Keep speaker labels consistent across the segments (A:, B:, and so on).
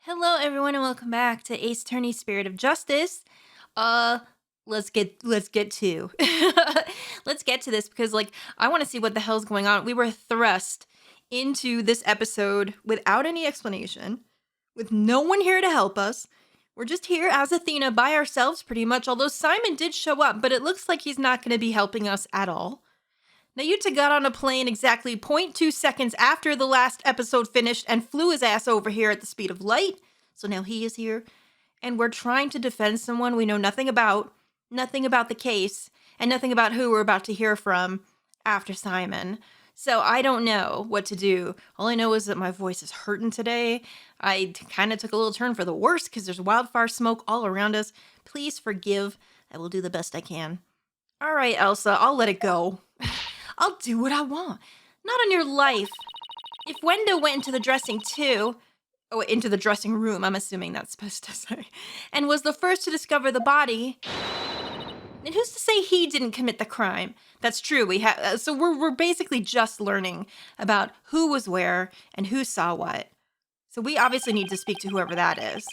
A: Hello, everyone, and welcome back to Ace Attorney Spirit of Justice. Uh, let's get to let's get to this because, I want to see what the hell's going on. We were thrust into this episode without any explanation, with no one here to help us. We're just here as Athena by ourselves, pretty much. Although Simon did show up, but it looks like he's not going to be helping us at all. Nayuta got on a plane exactly zero point 0.2 seconds after the last episode finished and flew his ass over here at the speed of light. So now he is here, and we're trying to defend someone we know nothing about the case, and nothing about who we're about to hear from after Simon. So I don't know what to do. All I know is that my voice is hurting today. I kind of took a little turn for the worse because there's wildfire smoke all around us. Please forgive. I will do the best I can. All right, Elsa, I'll let it go. I'll do what I want. Not on your life. If Wendo went into the into the dressing room, I'm assuming that's supposed to say, and was the first to discover the body, then who's to say he didn't commit the crime? That's true. So we're basically just learning about who was where and who saw what. So we obviously need to speak to whoever that is.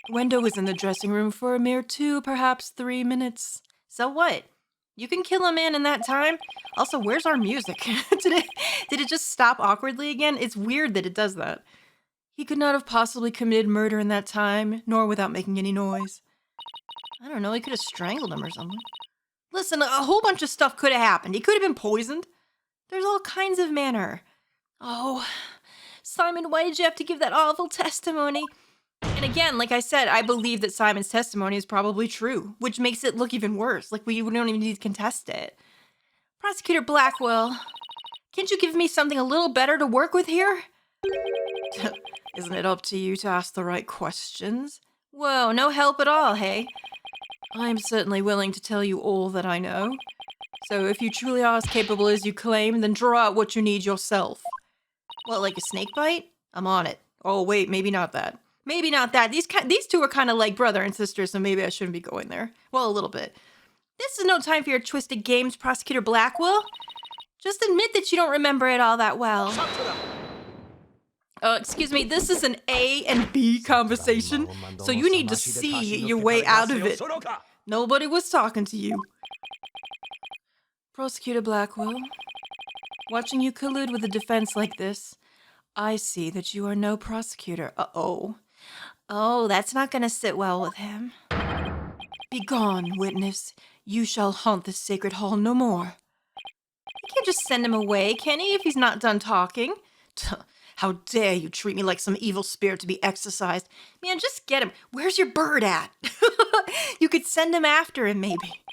A: Wendo was in the dressing room for a mere 2, perhaps 3 minutes. So what? You can kill a man in that time. Also, where's our music? Did it just stop awkwardly again? It's weird that it does that. He could not have possibly committed murder in that time, nor without making any noise. I don't know, he could have strangled him or something. Listen, a whole bunch of stuff could have happened. He could have been poisoned. There's all kinds of manner. Oh, Simon, why did you have to give that awful testimony? And again, like I said, I believe that Simon's testimony is probably true, which makes it look even worse. We don't even need to contest it. Prosecutor Blackwell, can't you give me something a little better to work with here? Isn't it up to you to ask the right questions? Whoa, no help at all, hey? I'm certainly willing to tell you all that I know. So if you truly are as capable as you claim, then draw out what you need yourself. What, like a snake bite? I'm on it. Oh, wait, maybe not that. Maybe not that. These two are kind of like brother and sister, so maybe I shouldn't be going there. Well, a little bit. This is no time for your twisted games, Prosecutor Blackwell. Just admit that you don't remember it all that well. Excuse me, this is an A and B conversation, so you need to see your way out of it. Nobody was talking to you. Prosecutor Blackwell, watching you collude with the defense like this, I see that you are no prosecutor. Uh-oh. Oh, that's not gonna sit well with him. Begone, witness. You shall haunt this sacred hall no more. You can't just send him away, can he, if he's not done talking? How dare you treat me like some evil spirit to be exorcised? Man, just get him. Where's your bird at? You could send him after him, maybe.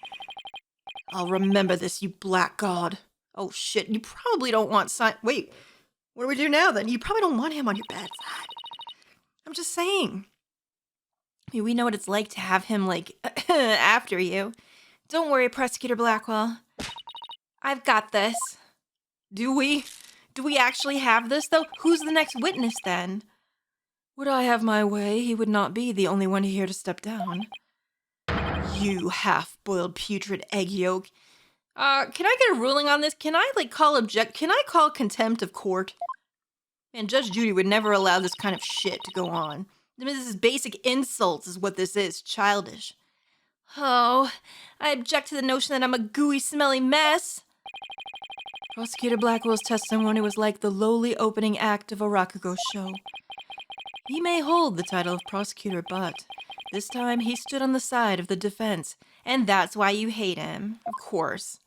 A: I'll remember this, you black god. Oh, shit. You probably don't want Wait, what do we do now, then? You probably don't want him on your bad side. I'm just saying. I mean, we know what it's like to have him, after you. Don't worry, Prosecutor Blackwell. I've got this. Do we? Do we actually have this, though? Who's the next witness, then? Would I have my way, he would not be the only one here to step down. You half-boiled putrid egg yolk. Can I get a ruling on this? Can I, call contempt of court? Man, Judge Judy would never allow this kind of shit to go on. I mean, this is basic insults is what this is. Childish. Oh, I object to the notion that I'm a gooey, smelly mess. Prosecutor Blackwell's testimony was like the lowly opening act of a Rakugo show. He may hold the title of prosecutor, but this time he stood on the side of the defense, and that's why you hate him. Of course.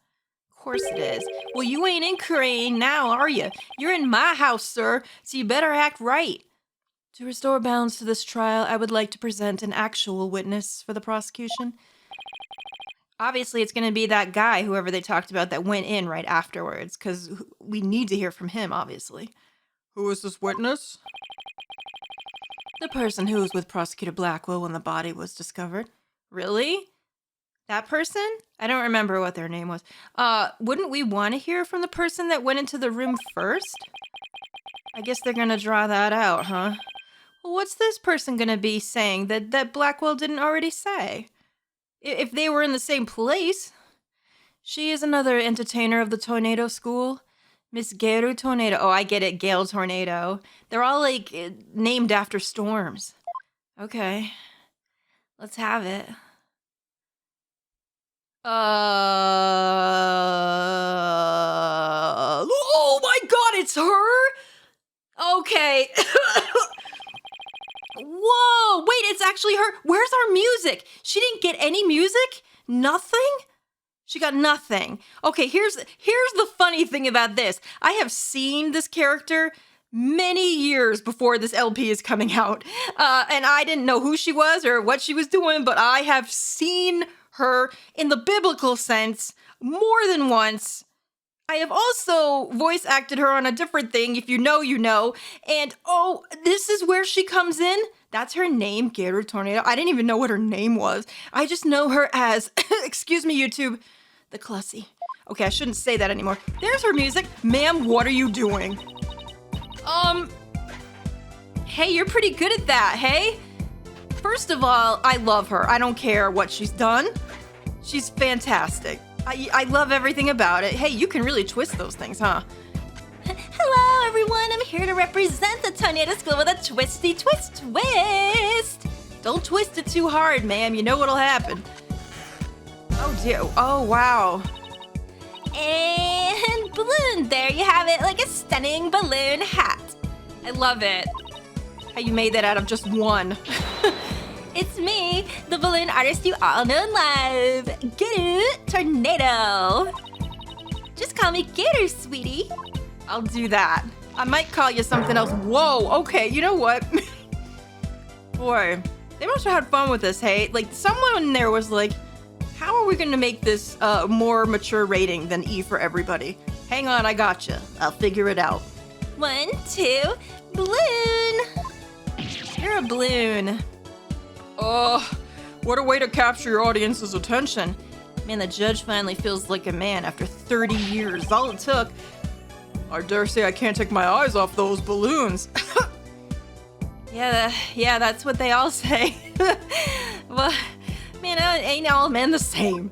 A: Of course it is. Well, you ain't inquiring now, are you? You're in my house, sir, so you better act right. To restore balance to this trial, I would like to present an actual witness for the prosecution. Obviously, it's going to be that guy, whoever they talked about, that went in right afterwards, because we need to hear from him, obviously. Who is this witness? The person who was with Prosecutor Blackwell when the body was discovered. Really? That person? I don't remember what their name was. Wouldn't we want to hear from the person that went into the room first? I guess they're going to draw that out, huh? Well, what's this person going to be saying that Blackwell didn't already say? If they were in the same place. She is another entertainer of the Tornado School, Miss Gale Tornado. Oh, I get it. Gale Tornado. They're all like named after storms. Okay. Let's have it. Oh my god, it's her? Okay. Whoa, wait, it's actually her. Where's our music? She didn't get any music? Nothing? She got nothing. Okay, here's the funny thing about this. I have seen this character many years before this LP is coming out. And I didn't know who she was or what she was doing, but I have seen her in the biblical sense more than once. I have also voice acted her on a different thing, if you know, you know. And oh, this is where she comes in. That's her name, Gator Tornado. I didn't even know what her name was. I just know her as, excuse me, YouTube, the Clussy. Okay, I shouldn't say that anymore. There's her music. Ma'am, what are you doing? Hey, you're pretty good at that, hey? First of all, I love her. I don't care what she's done. She's fantastic. I love everything about it. Hey, you can really twist those things, huh? Hello, everyone. I'm here to represent the Tornado School with a twisty twist. Don't twist it too hard, ma'am. You know what'll happen. Oh, dear. Oh, wow. And balloon. There you have it, like a stunning balloon hat. I love it. How you made that out of just one. It's me, the balloon artist you all know and love, Gator Tornado. Just call me Gator, sweetie. I'll do that. I might call you something else. Whoa, okay, you know what? Boy, they must have had fun with this, hey? Like, someone in there was like, how are we gonna make this more mature rating than E for everybody? Hang on, I gotcha. I'll figure it out. 1, 2, balloon. You're a balloon. Oh, what a way to capture your audience's attention. Man, the judge finally feels like a man after 30 years. All it took. I dare say I can't take my eyes off those balloons. Yeah, that's what they all say. Well, man, ain't all men the same.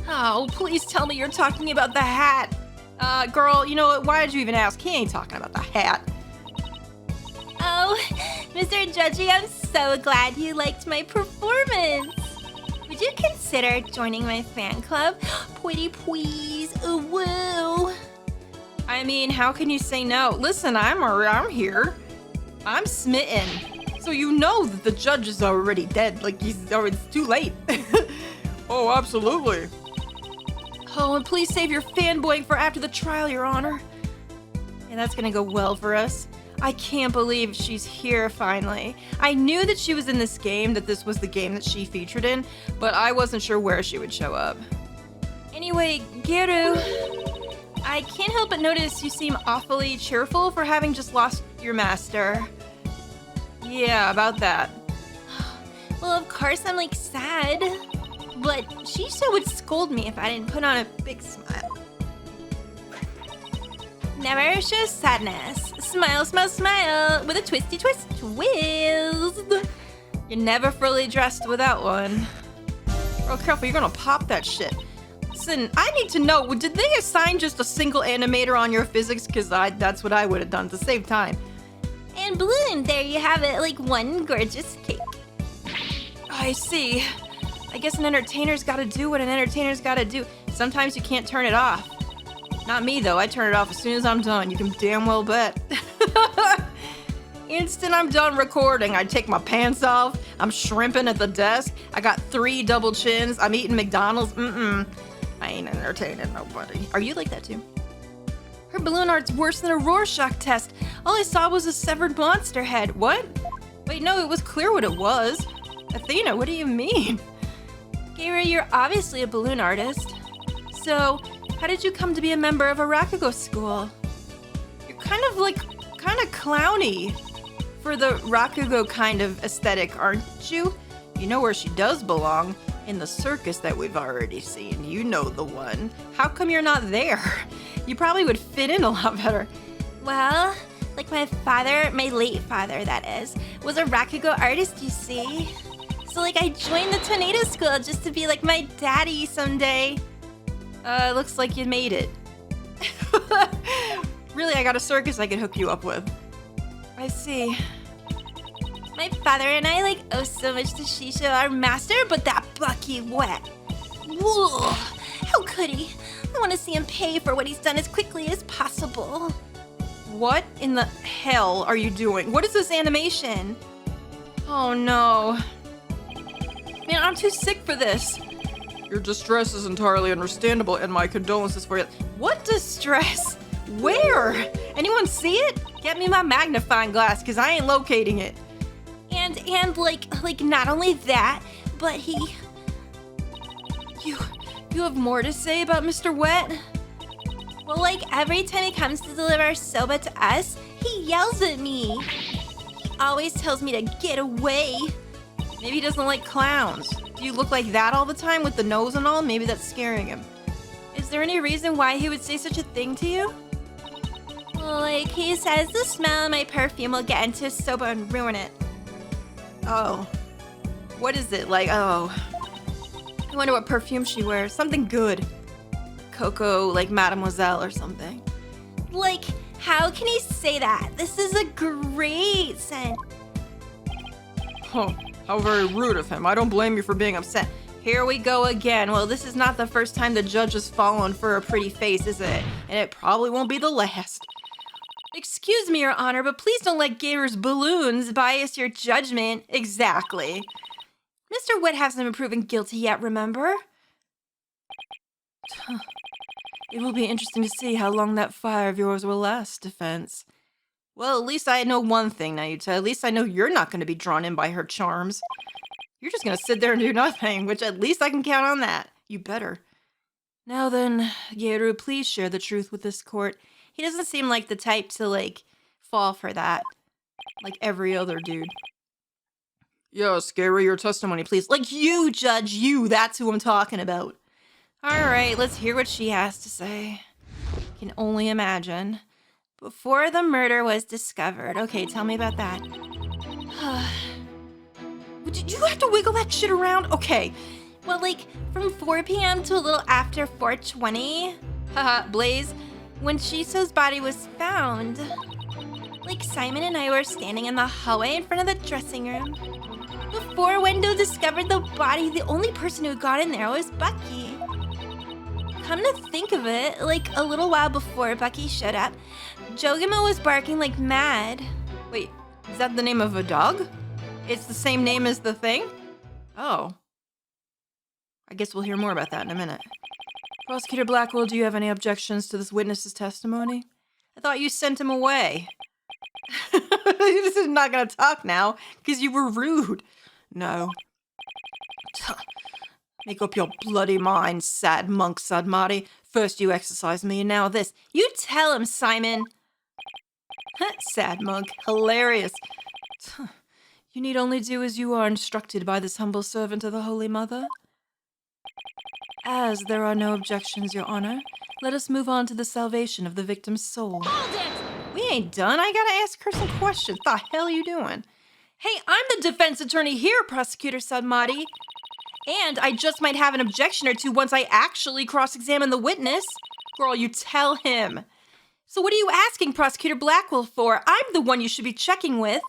A: Oh, please tell me you're talking about the hat. Girl, you know what? Why did you even ask? He ain't talking about the hat. Oh, Mr. Judgy, I'm so glad you liked my performance. Would you consider joining my fan club? Pretty please, ooh woo. I mean, how can you say no? Listen, I'm here. I'm smitten. So you know that the judge is already dead. Like, it's too late. Oh, absolutely. Oh, and please save your fanboying for after the trial, Your Honor. Yeah, that's gonna go well for us. I can't believe she's here finally. I knew that she was in this game, that this was the game that she featured in, but I wasn't sure where she would show up. Anyway, Geru, I can't help but notice you seem awfully cheerful for having just lost your master. Yeah, about that. Well, of course I'm like sad, but she sure would scold me if I didn't put on a big smile. Never show sadness. Smile, smile, smile with a twisty twist twist. You're never fully dressed without one. Real careful, you're gonna pop that shit. Listen, I need to know, did they assign just a single animator on your physics? Because that's what I would have done to save time. And balloon, there you have it, like one gorgeous cake. I see. I guess an entertainer's gotta do what an entertainer's gotta do. Sometimes you can't turn it off. Not me, though. I turn it off as soon as I'm done. You can damn well bet. Instant I'm done recording, I take my pants off. I'm shrimping at the desk. I got 3 double chins. I'm eating McDonald's. I ain't entertaining nobody. Are you like that, too? Her balloon art's worse than a Rorschach test. All I saw was a severed monster head. What? Wait, no, it was clear what it was. Athena, what do you mean? Gaira, you're obviously a balloon artist. So, how did you come to be a member of a Rakugo school? You're kind of clowny for the Rakugo kind of aesthetic, aren't you? You know where she does belong, in the circus that we've already seen. You know the one. How come you're not there? You probably would fit in a lot better. Well, like my father, my late father that is, was a Rakugo artist, you see. So like I joined the Tornado School just to be like my daddy someday. Looks like you made it. Really, I got a circus I could hook you up with. I see. My father and I owe so much to Shisha, our master, but that Bucky wet. Whoa, how could he? I want to see him pay for what he's done as quickly as possible. What in the hell are you doing? What is this animation? Oh no. Man, I'm too sick for this. Your distress is entirely understandable, and my condolences for you. What distress? Where? Anyone see it? Get me my magnifying glass, because I ain't locating it. And like not only that, but You have more to say about Mr. Wet? Well, every time he comes to deliver soba to us, he yells at me. He always tells me to get away. Maybe he doesn't like clowns. Do you look like that all the time with the nose and all? Maybe that's scaring him. Is there any reason why he would say such a thing to you? Well, he says the smell of my perfume will get into his soba and ruin it. Oh. What is it? Oh. I wonder what perfume she wears. Something good. Coco, Mademoiselle or something. How can he say that? This is a great scent. Huh. How very rude of him. I don't blame you for being upset. Here we go again. Well, this is not the first time the judge has fallen for a pretty face, is it? And it probably won't be the last. Excuse me, Your Honor, but please don't let Gator's balloons bias your judgment. Exactly. Mr. Wet hasn't been proven guilty yet, remember? It will be interesting to see how long that fire of yours will last, defense. Well, at least I know one thing, Nayuta. At least I know you're not going to be drawn in by her charms. You're just going to sit there and do nothing, which at least I can count on that. You better. Now then, Geru, please share the truth with this court. He doesn't seem like the type to, fall for that. Like every other dude. Yes, Geru, your testimony, please. You, Judge, you. That's who I'm talking about. All right, let's hear what she has to say. Can only imagine. Before the murder was discovered. Okay, tell me about that. Did you have to wiggle that shit around? Okay. Well, from 4 p.m. to a little after 4:20. Haha, Blaze. When Shiso's body was found. Simon and I were standing in the hallway in front of the dressing room. Before Wendo discovered the body, the only person who got in there was Bucky. Come to think of it, a little while before Bucky showed up, Jogima was barking like mad. Wait, is that the name of a dog? It's the same name as the thing? Oh. I guess we'll hear more about that in a minute. Prosecutor Blackwell, do you have any objections to this witness's testimony? I thought you sent him away. This is not gonna talk now, because you were rude. No. Make up your bloody mind, sad monk Sadmati. First you exercise me, and now this. You tell him, Simon. Sad monk. Hilarious. You need only do as you are instructed by this humble servant of the Holy Mother. As there are no objections, Your Honor, let us move on to the salvation of the victim's soul. Hold it! We ain't done. I gotta ask her some questions. The hell are you doing? Hey, I'm the defense attorney here, Prosecutor Sadmati. And I just might have an objection or two once I actually cross-examine the witness. Girl, you tell him. So what are you asking Prosecutor Blackwell for? I'm the one you should be checking with.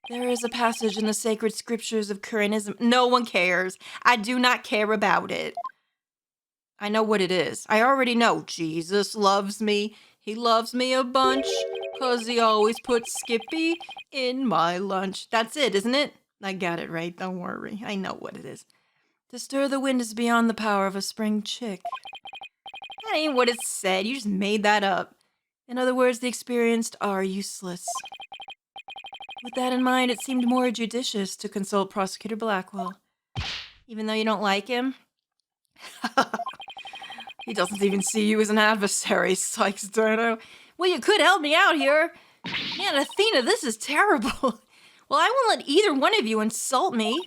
A: There is a passage in the sacred scriptures of Koreanism. No one cares. I do not care about it. I know what it is. I already know. Jesus loves me. He loves me a bunch. 'Cause he always puts Skippy in my lunch. That's it, isn't it? I got it right. Don't worry. I know what it is. To stir the wind is beyond the power of a spring chick. That ain't what it said. You just made that up. In other words, the experienced are useless. With that in mind, it seemed more judicious to consult Prosecutor Blackwell. Even though you don't like him? He doesn't even see you as an adversary, Sykes Durno. Well, you could help me out here. Man, Athena, this is terrible. Well, I won't let either one of you insult me.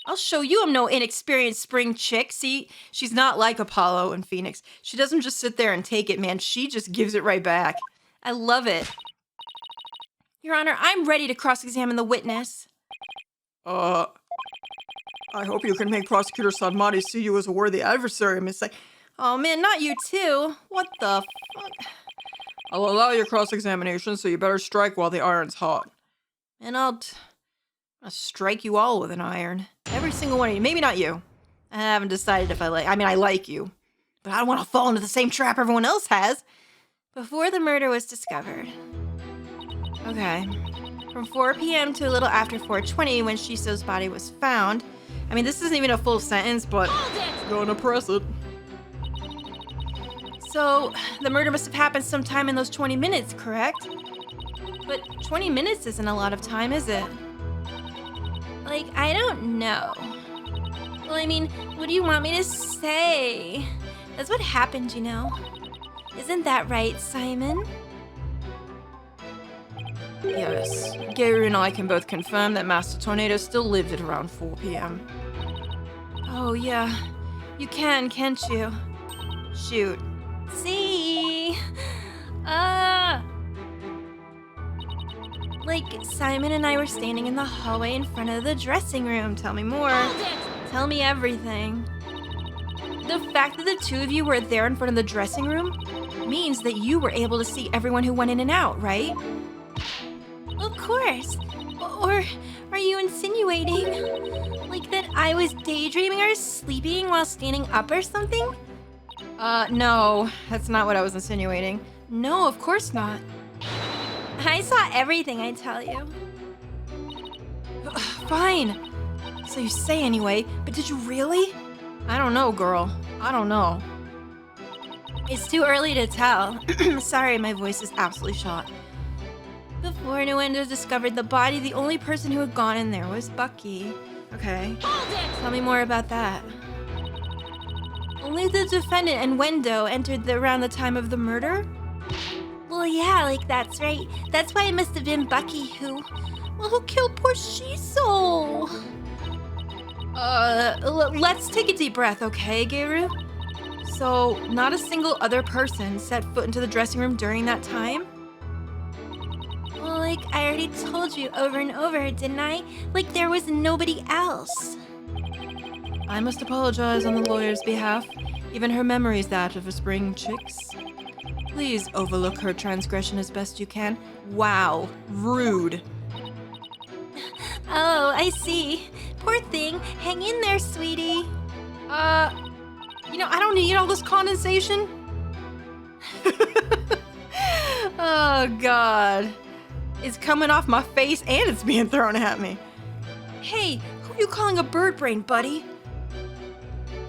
A: I'll show you I'm no inexperienced spring chick. See, she's not like Apollo and Phoenix. She doesn't just sit there and take it, man. She just gives it right back. I love it. Your Honor, I'm ready to cross-examine the witness. I hope you can make Prosecutor Sadmati see you as a worthy adversary, Miss. Oh man, not you too. What the fuck? I'll allow your cross-examination, so you better strike while the iron's hot. And I'll strike you all with an iron. Every single one of you. Maybe not you. I haven't decided if I like you. But I don't want to fall into the same trap everyone else has. Before the murder was discovered. Okay. From 4 p.m. to a little after 4:20 when Shiso's body was found. I mean, this isn't even a full sentence, but gonna press it. So, the murder must have happened sometime in those 20 minutes, correct? But 20 minutes isn't a lot of time, is it? Like, I don't know. Well, I mean, what do you want me to say? That's what happened, you know. Isn't that right, Simon? Yes, Gary and I can both confirm that Master Tornado still lived at around 4 p.m. Oh, yeah. You can, can't you? Shoot. See? Like, Simon and I were standing in the hallway in front of the dressing room. Tell me more. Tell me everything. The fact that the two of you were there in front of the dressing room means that you were able to see everyone who went in and out, right? Of course. Or are you insinuating, like, that I was daydreaming or sleeping while standing up or something? No, that's not what I was insinuating. No, of course not. I saw everything, I tell you. Fine. So you say anyway, but did you really? I don't know, girl. I don't know. It's too early to tell. Sorry, my voice is absolutely shot. Before Nuendo discovered the body, the only person who had gone in there was Bucky. Okay. Tell me more about that. Only the defendant and Wendo entered around the time of the murder? Well, yeah, like, that's right. That's why it must have been Bucky who killed poor Shiso. Let's take a deep breath, okay, Geiru? So, not a single other person set foot into the dressing room during that time? Well, like, I already told you over and over, didn't I? Like, there was nobody else. I must apologize on the lawyer's behalf. Even her memory is that of a spring chick's. Please overlook her transgression as best you can. Wow, rude. Oh, I see. Poor thing. Hang in there, sweetie. I don't need all this condensation. Oh, God. It's coming off my face and it's being thrown at me. Hey, who are you calling a bird brain, buddy?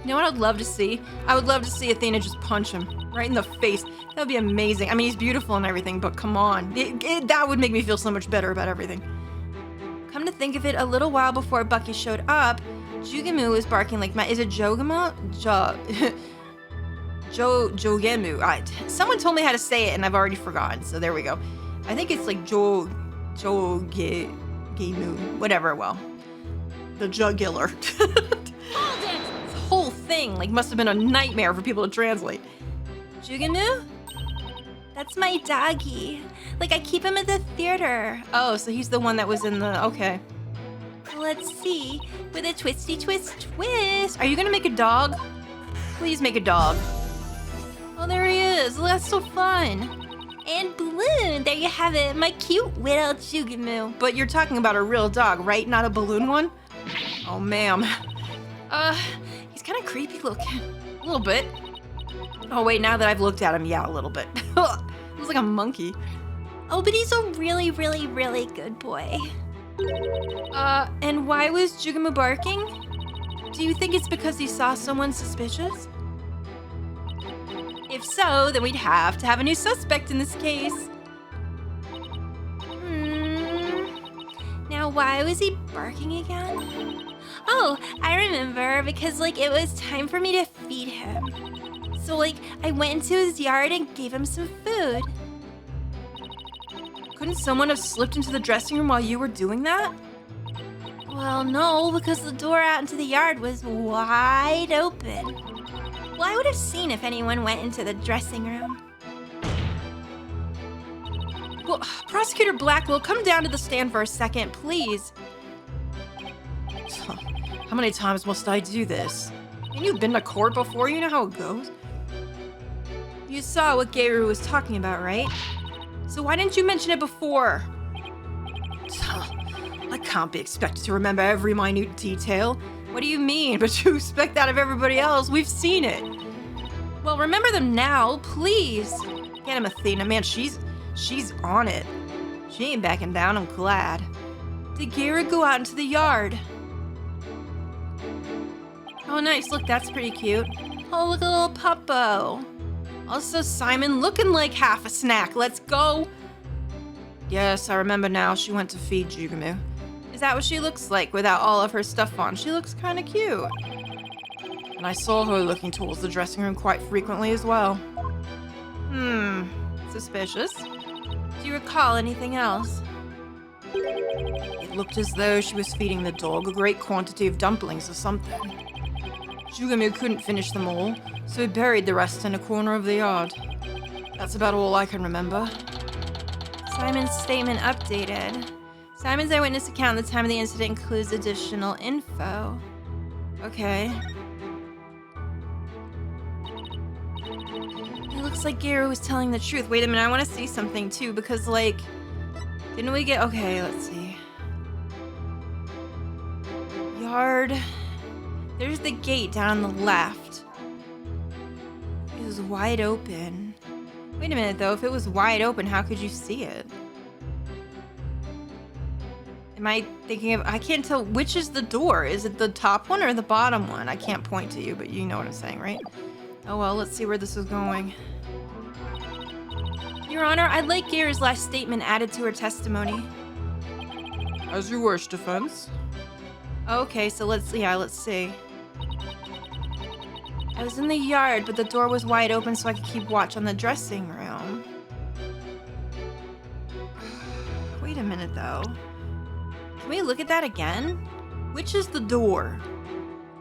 A: You know what I'd love to see? I would love to see Athena just punch him right in the face. That would be amazing. I mean, he's beautiful and everything, but come on. That would make me feel so much better about everything. Come to think of it, a little while before Bucky showed up, Jugemu was barking like is it Jogemu? Jogemu. Someone told me how to say it and I've already forgotten, so there we go. I think it's like Jogemu. Whatever, well. The jugular. Whole thing must have been a nightmare for people to translate. Jugenu? That's my doggy. Like, I keep him at the theater. Oh, so he's the one that was in the... Okay. Let's see. With a twisty twist. Are you gonna make a dog? Please make a dog. Oh, there he is. That's so fun. And balloon. There you have it. My cute little Jugemu. But you're talking about a real dog, right? Not a balloon one? Oh, ma'am. He's kind of creepy looking. A little bit. Oh, wait, now that I've looked at him, yeah, a little bit. Looks like a monkey. Oh, but he's a really, really, really good boy. And why was Jugemu barking? Do you think it's because he saw someone suspicious? If so, then we'd have to have a new suspect in this case. Now, why was he barking again? Oh, I remember, because, it was time for me to feed him. So, I went into his yard and gave him some food. Couldn't someone have slipped into the dressing room while you were doing that? Well, no, because the door out into the yard was wide open. Well, I would have seen if anyone went into the dressing room. Well, Prosecutor Blackwell, come down to the stand for a second, please. How many times must I do this? And you've been to court before, you know how it goes. You saw what Geiru was talking about, right? So why didn't you mention it before? I can't be expected to remember every minute detail. What do you mean? But you expect that of everybody else. We've seen it. Well, remember them now, please. Get him, Athena. Man, she's on it. She ain't backing down, I'm glad. Did Geiru go out into the yard? Oh, nice. Look, that's pretty cute. Oh, look, a little puppo. Also, Simon looking like half a snack. Let's go. Yes, I remember now. She went to feed Jugamu. Is that what she looks like without all of her stuff on? She looks kind of cute. And I saw her looking towards the dressing room quite frequently as well. Suspicious. Do you recall anything else? It looked as though she was feeding the dog a great quantity of dumplings or something. Jugamu couldn't finish them all, so he buried the rest in a corner of the yard. That's about all I can remember. Simon's statement updated. Simon's eyewitness account at the time of the incident includes additional info. Okay. It looks like Geiru was telling the truth. Wait a minute, I want to see something too, because like, didn't we get, okay, let's see. Yard. There's the gate down on the left. It was wide open. Wait a minute though, if it was wide open, how could you see it? Am I thinking of, I can't tell, which is the door? Is it the top one or the bottom one? I can't point to you, but you know what I'm saying, right? Oh well, let's see where this is going. Your Honor, I'd like Geiru's last statement added to her testimony.
B: As you wish, defense.
A: Okay, so let's see. I was in the yard, but the door was wide open so I could keep watch on the dressing room. Wait a minute, though. Can we look at that again? Which is the door?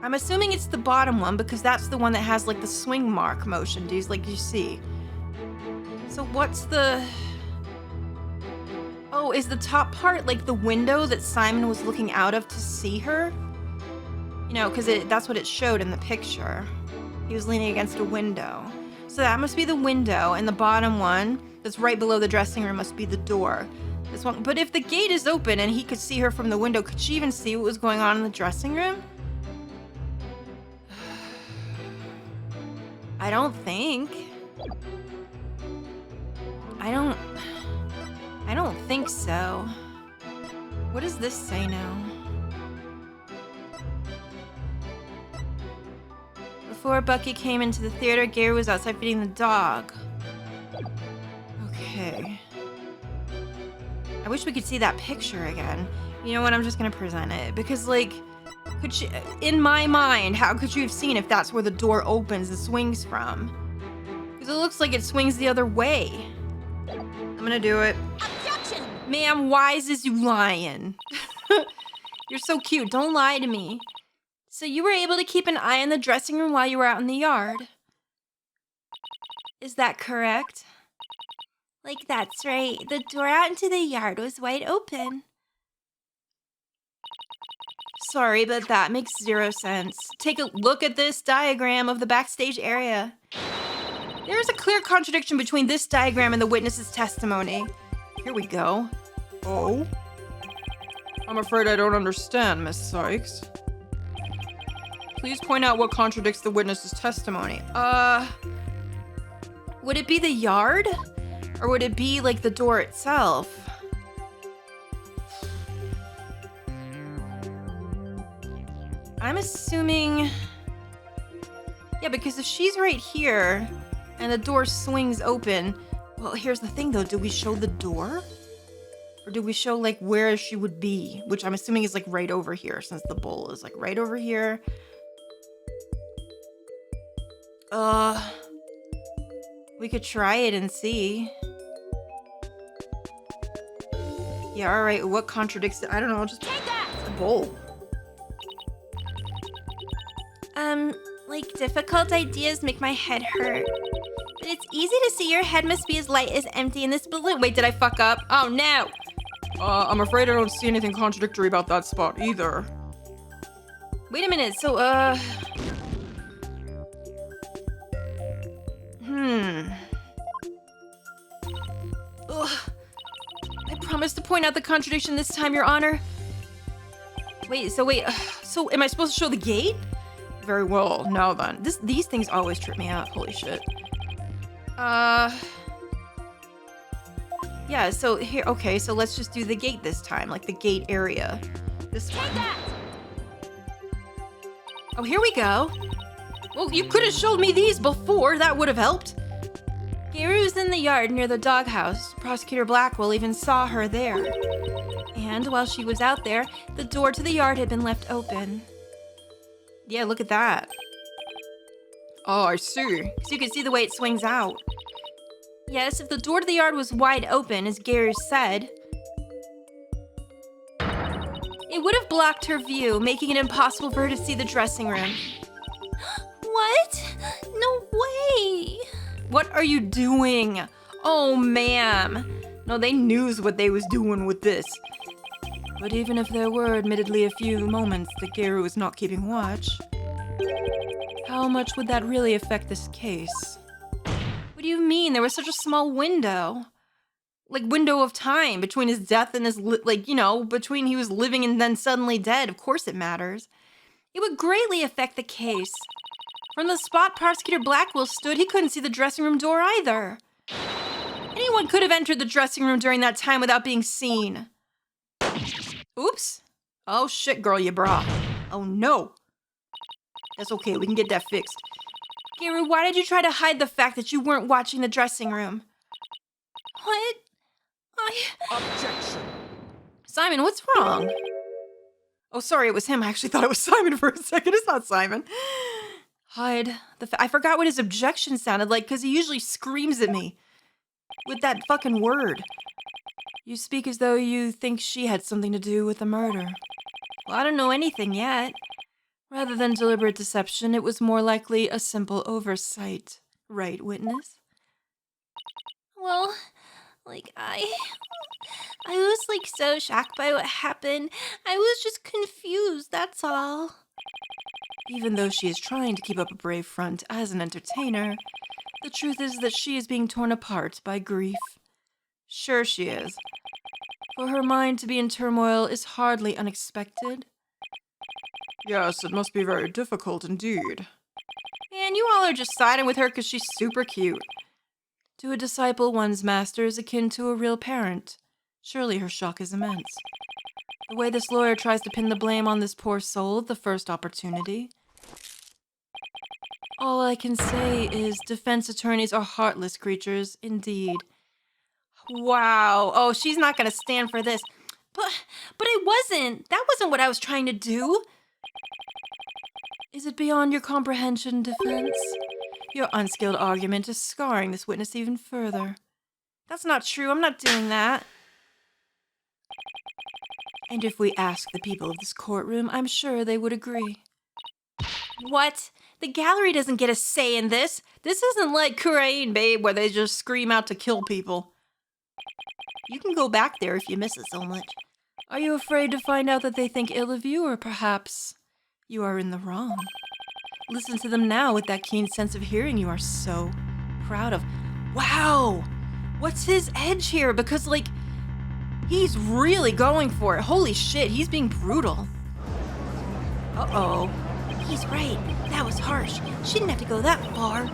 A: I'm assuming it's the bottom one because that's the one that has like the swing mark motion. Do you see? So what's the... Oh, is the top part like the window that Simon was looking out of to see her? You know, because that's what it showed in the picture. He was leaning against a window. So that must be the window, and the bottom one that's right below the dressing room must be the door. This one, but if the gate is open and he could see her from the window, could she even see what was going on in the dressing room? I don't think. I don't think so. What does this say now? Before Bucky came into the theater, Geiru was outside feeding the dog. Okay. I wish we could see that picture again. You know what? I'm just gonna present it because, like, could she? In my mind, how could you have seen if that's where the door opens and swings from? Because it looks like it swings the other way. I'm gonna do it.
C: Objection!
A: Ma'am, why is you lying? You're so cute. Don't lie to me. So you were able to keep an eye on the dressing room while you were out in the yard? Is that correct? Like, that's right. The door out into the yard was wide open. Sorry, but that makes zero sense. Take a look at this diagram of the backstage area. There is a clear contradiction between this diagram and the witness's testimony. Here we go.
B: Oh? I'm afraid I don't understand, Miss Sykes. Please point out what contradicts the witness's testimony.
A: Would it be the yard? Or would it be, like, the door itself? I'm assuming... Yeah, because if she's right here, and the door swings open... Well, here's the thing, though. Do we show the door? Or do we show, like, where she would be? Which I'm assuming is, like, right over here, since the bowl is, like, right over here. We could try it and see. Yeah, alright, what contradicts it? I don't know, I'll just...
C: Take that!
A: A bowl. Like, difficult ideas make my head hurt. But it's easy to see your head must be as light as empty in this balloon. Wait, did I fuck up? Oh, no!
B: I'm afraid I don't see anything contradictory about that spot either.
A: Wait a minute, so, Ugh. I promise to point out the contradiction this time, Your Honor. So am I supposed to show the gate?
B: Very well, now then.
A: These things always trip me out, holy shit. Yeah, so here, okay, so let's just do the gate this time, like the gate area. This one. Oh, here we go. Well, you could have showed me these before, that would have helped. Gary was in the yard near the doghouse. Prosecutor Blackwell even saw her there. And while she was out there, the door to the yard had been left open. Yeah, look at that.
B: Oh, I see.
A: So you can see the way it swings out. Yes, if the door to the yard was wide open, as Gary said, it would have blocked her view, making it impossible for her to see the dressing room. What? No way!
B: What are you doing? Oh, ma'am. No, they knew what they was doing with this. But even if there were admittedly a few moments that Gary was not keeping watch, how much would that really affect this case?
A: What do you mean? There was such a small window. Like, window of time between his death and his, between he was living and then suddenly dead. Of course it matters. It would greatly affect the case. From the spot Prosecutor Blackwell stood, he couldn't see the dressing room door either. Anyone could have entered the dressing room during that time without being seen. Oops.
B: Oh shit, girl, you bra. Oh no. That's okay, we can get that fixed.
A: Gary, why did you try to hide the fact that you weren't watching the dressing room? What?
B: Objection. Simon, what's wrong? Oh, sorry, it was him. I actually thought it was Simon for a second. It's not Simon.
A: Hide. I forgot what his objection sounded like because he usually screams at me with that fucking word.
B: You speak as though you think she had something to do with the murder.
A: Well, I don't know anything yet.
B: Rather than deliberate deception, it was more likely a simple oversight. Right, witness?
A: Well, I was so shocked by what happened. I was just confused, that's all.
B: Even though she is trying to keep up a brave front as an entertainer, the truth is that she is being torn apart by grief. Sure she is. For her mind to be in turmoil is hardly unexpected. Yes, it must be very difficult indeed.
A: Man, you all are just siding with her because she's super cute.
B: To a disciple, one's master is akin to a real parent. Surely her shock is immense. The way this lawyer tries to pin the blame on this poor soul at the first opportunity. All I can say is defense attorneys are heartless creatures, indeed.
A: Wow. Oh, she's not going to stand for this. But it wasn't. That wasn't what I was trying to do.
B: Is it beyond your comprehension, defense? Your unskilled argument is scarring this witness even further.
A: That's not true. I'm not doing that.
B: And if we ask the people of this courtroom, I'm sure they would agree.
A: What? The gallery doesn't get a say in this. This isn't like Korean, babe, where they just scream out to kill people. You can go back there if you miss it so much.
B: Are you afraid to find out that they think ill of you, or perhaps you are in the wrong? Listen to them now with that keen sense of hearing you are so proud of.
A: Wow! What's his edge here? Because, he's really going for it. Holy shit, he's being brutal. Uh-oh. He's right. That was harsh. She didn't have to go that far.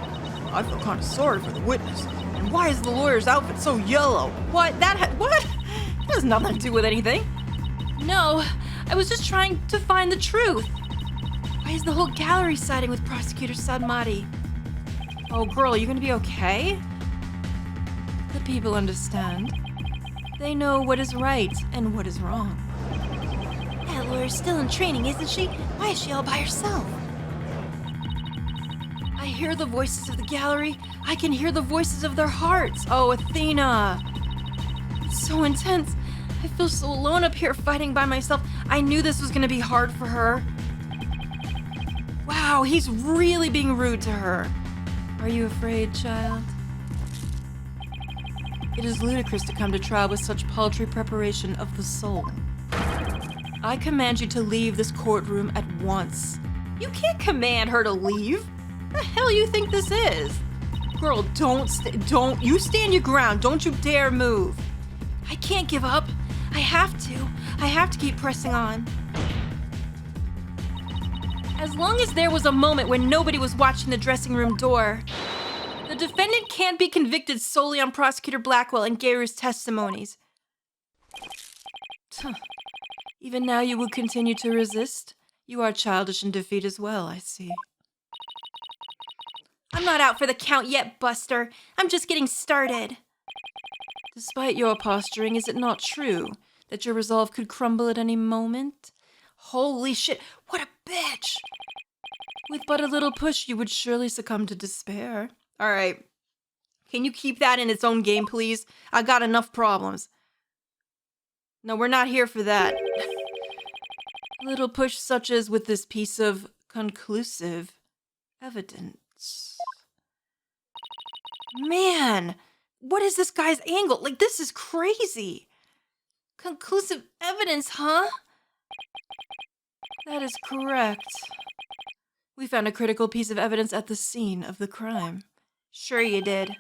B: I feel kind of sorry for the witness. And why is the lawyer's outfit so yellow?
A: What? What? That has nothing to do with anything. No, I was just trying to find the truth. Why is the whole gallery siding with Prosecutor Sadmati?
B: Oh, girl, you gonna be okay? The people understand. They know what is right and what is wrong.
A: That lawyer's still in training, isn't she? Why is she all by herself? I hear the voices of the gallery. I can hear the voices of their hearts.
B: Oh, Athena!
A: It's so intense. I feel so alone up here fighting by myself. I knew this was gonna be hard for her. Wow, he's really being rude to her.
B: Are you afraid, child? It is ludicrous to come to trial with such paltry preparation of the soul. I command you to leave this courtroom at once.
A: You can't command her to leave. The hell you think this is?
B: Girl, don't you stand your ground. Don't you dare move.
A: I can't give up. I have to keep pressing on. As long as there was a moment when nobody was watching the dressing room door, the defendant can't be convicted solely on Prosecutor Blackwell and Gary's testimonies.
B: Even now you will continue to resist? You are childish in defeat as well, I see.
A: I'm not out for the count yet, Buster. I'm just getting started.
B: Despite your posturing, is it not true that your resolve could crumble at any moment?
A: Holy shit, what a bitch!
B: With but a little push, you would surely succumb to despair.
A: All right. Can you keep that in its own game, please? I got enough problems. No, we're not here for that.
B: A little push such as with this piece of conclusive evidence.
A: Man, what is this guy's angle? Like, this is crazy. Conclusive evidence, huh?
B: That is correct. We found a critical piece of evidence at the scene of the crime.
A: Sure you did.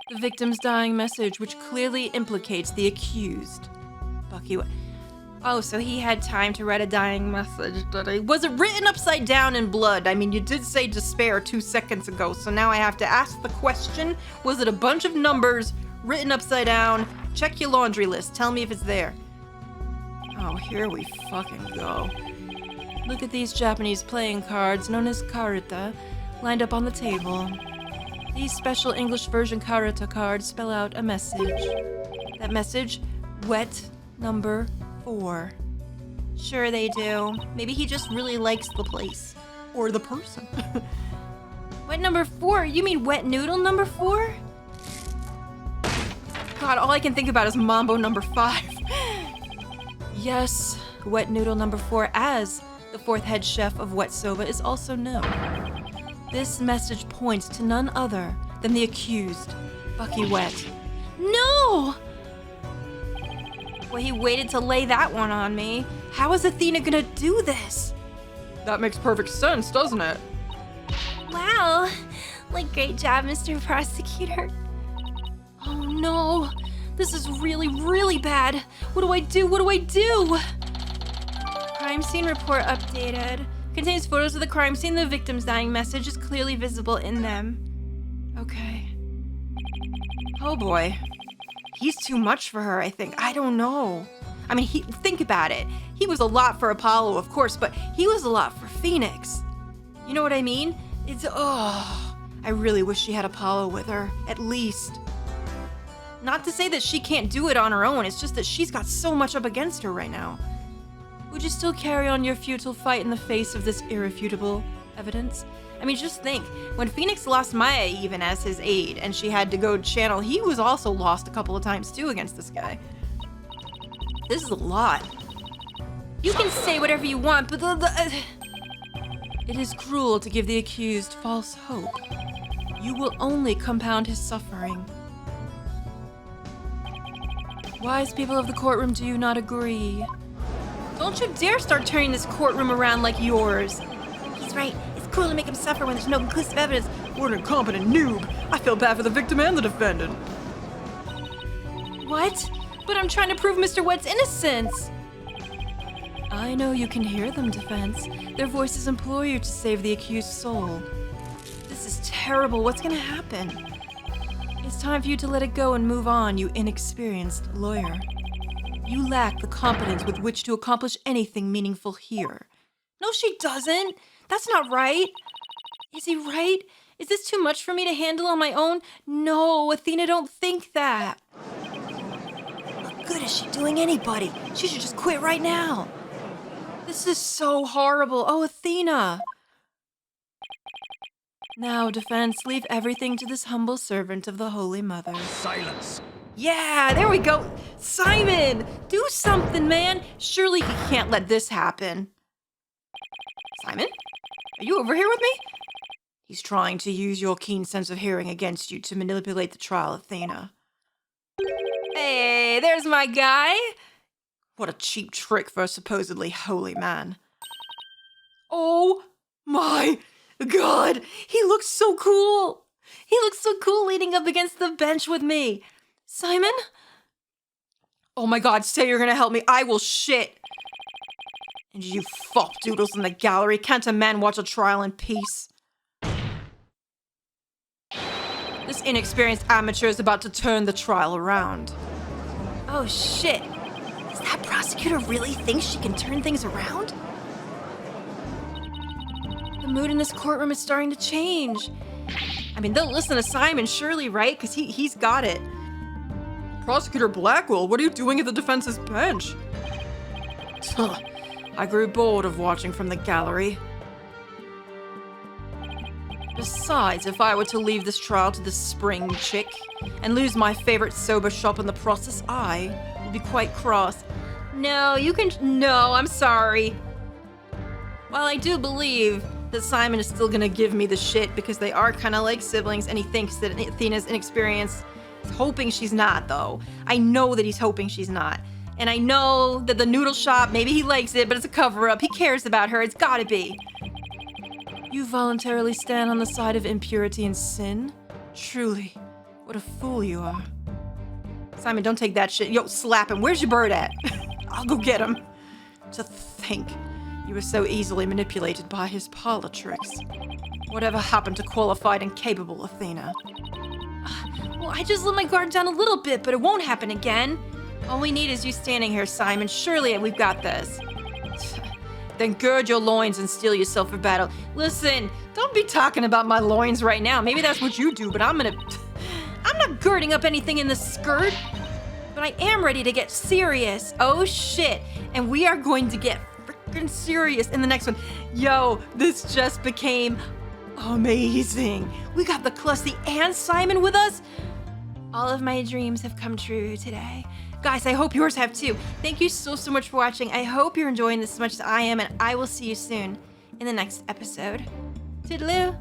B: The victim's dying message, which clearly implicates the accused.
A: Bucky, oh, so he had time to write a dying message, did he? Was it written upside down in blood? I mean, you did say despair 2 seconds ago, so now I have to ask the question. Was it a bunch of numbers written upside down? Check your laundry list. Tell me if it's there.
B: Oh, here we fucking go. Look at these Japanese playing cards, known as karata, lined up on the table. These special English version karata cards spell out a message. That message, wet number 4.
A: Sure they do. Maybe he just really likes the place.
B: Or the person.
A: Wet number 4? You mean wet noodle number 4? God, all I can think about is Mambo number 5.
B: Yes, wet noodle number 4, as the 4th head chef of Wet Soba is also known. This message points to none other than the accused, Bucky Wet.
A: No! Well, he waited to lay that one on me. How is Athena gonna do this?
B: That makes perfect sense, doesn't it?
A: Wow. Like, great job, Mr. Prosecutor. Oh no. This is really, really bad. What do I do? What do I do? Crime scene report updated. Contains photos of the crime scene. The victim's dying message is clearly visible in them.
B: Okay.
A: Oh boy. He's too much for her, I think. I don't know. I mean, think about it. He was a lot for Apollo, of course, but he was a lot for Phoenix. You know what I mean? I really wish she had Apollo with her, at least. Not to say that she can't do it on her own, it's just that she's got so much up against her right now.
B: Would you still carry on your futile fight in the face of this irrefutable evidence?
A: I mean, just think, when Phoenix lost Maya even as his aide, and she had to go channel, he was also lost a couple of times too against this guy. This is a lot. You can say whatever you want, but
B: It is cruel to give the accused false hope. You will only compound his suffering. Wise people of the courtroom, do you not agree?
A: Don't you dare start turning this courtroom around like yours. He's right. It's cruel to make him suffer when there's no conclusive evidence.
B: What an incompetent noob. I feel bad for the victim and the defendant.
A: What? But I'm trying to prove Mr. Wet's innocence.
B: I know you can hear them, defense. Their voices implore you to save the accused's soul.
A: This is terrible. What's gonna happen?
B: It's time for you to let it go and move on, you inexperienced lawyer. You lack the competence with which to accomplish anything meaningful here.
A: No, she doesn't. That's not right. Is he right? Is this too much for me to handle on my own? No, Athena, don't think that. What good is she doing anybody? She should just quit right now. This is so horrible. Oh, Athena.
B: Now, defense, leave everything to this humble servant of the Holy Mother.
C: Silence.
A: Yeah, there we go. Simon, do something, man. Surely he can't let this happen. Simon, are you over here with me?
B: He's trying to use your keen sense of hearing against you to manipulate the trial, Athena.
A: Hey, there's my guy.
B: What a cheap trick for a supposedly holy man.
A: Oh my God, he looks so cool.
B: He looks so cool leaning up against the bench with me. Simon? Oh my god, say you're gonna help me. I will shit. And you fop doodles in the gallery, can't a man watch a trial in peace? This inexperienced amateur is about to turn the trial around.
A: Oh shit. Does that prosecutor really think she can turn things around?
B: The mood in this courtroom is starting to change. I mean, they'll listen to Simon, surely, right? Because he's got it. Prosecutor Blackwell, what are you doing at the defense's bench? I grew bored of watching from the gallery. Besides, if I were to leave this trial to this spring chick and lose my favorite sober shop in the process, I would be quite cross.
A: No, I'm sorry.
B: While I do believe that Simon is still gonna give me the shit because they are kind of like siblings and he thinks that Athena's inexperienced. He's hoping she's not, though. I know that he's hoping she's not. And I know that the noodle shop, maybe he likes it, but it's a cover-up. He cares about her. It's gotta be. You voluntarily stand on the side of impurity and sin? Truly, what a fool you are. Simon, don't take that shit. Yo, slap him. Where's your bird at? I'll go get him. To think you were so easily manipulated by his parlor tricks. Whatever happened to qualified and capable Athena?
A: Well, I just let my guard down a little bit, but it won't happen again. All we need is you standing here, Simon. Surely we've got this.
B: Then gird your loins and steel yourself for battle. Listen, don't be talking about my loins right now. Maybe that's what you do, but I'm not girding up anything in the skirt. But I am ready to get serious. Oh shit. And we are going to get freaking serious in the next one. Yo, this just became amazing. We got the Clussy and Simon with us.
A: All of my dreams have come true today.
B: Guys, I hope yours have too. Thank you so much for watching. I hope you're enjoying this as much as I am, and I will see you soon in the next episode. Toodaloo.